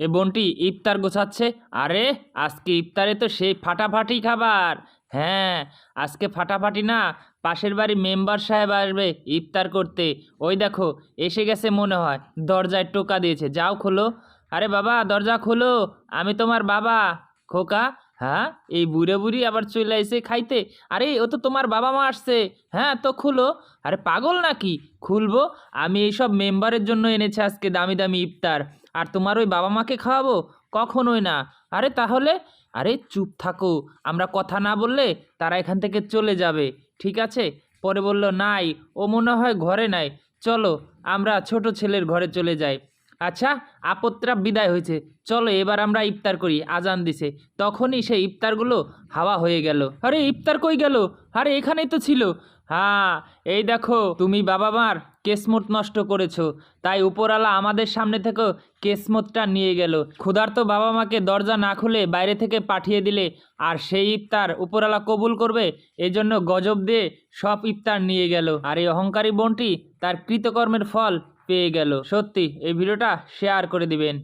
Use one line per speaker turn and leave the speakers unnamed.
এ বোনটি ইফতার গোছাচ্ছে। আরে আজকে ইফতারে তো সেই ফাটাফাটি খাবার। হ্যাঁ, আজকে ফাটাফাটি না, পাশের বাড়ি মেম্বার সাহেব আসবে ইফতার করতে। ওই দেখো এসে গেছে মনে হয়, দরজায় টোকা দিয়েছে, যাও খোলো। আরে বাবা দরজা খোলো, আমি তোমার বাবা। খোকা, হ্যাঁ এই বুড়ে বুড়ি আবার চলে এসে খাইতে। আরে ও তো তোমার বাবা মা আসছে। হ্যাঁ তো খুলো। আরে পাগল নাকি, খুলবো? আমি এইসব মেম্বারের জন্য এনেছি আজকে দামি দামি ইফতার, আর তোমার ওই বাবা মাকে খাওয়াবো? কখনোই না। আরে তাহলে? আরে চুপ থাকো, আমরা কথা না বললে তারা এখান থেকে চলে যাবে, ঠিক আছে? পরে বলল নাই, ও মনে হয় ঘরে নাই, চলো আমরা ছোট ছেলের ঘরে চলে যাই। আচ্ছা, আপদটা বিদায় হয়েছে, চলো এবার আমরা ইফতার করি, আজান দিছে। তখনই সেই ইফতারগুলো হাওয়া হয়ে গেল। আরে ইফতার কই গেল? আরে এখানেই তো ছিল। হ্যাঁ, এই দেখো তুমি বাবা মার কেসমত নষ্ট করেছো, তাই উপরওয়ালা আমাদের সামনে থেকেও কেসমতটা নিয়ে গেল। ক্ষুধার্ত বাবা মাকে দরজা না খুলে বাইরে থেকে পাঠিয়ে দিলে, আর সেই ইফতার উপরওয়ালা কবুল করবে, এই জন্য গজব দিয়ে সব ইফতার নিয়ে গেল। আর এই অহংকারী বোনটি তার কৃতকর্মের ফল পেয়ে গেল। সত্যি এই ভিডিওটা শেয়ার করে দিবেন।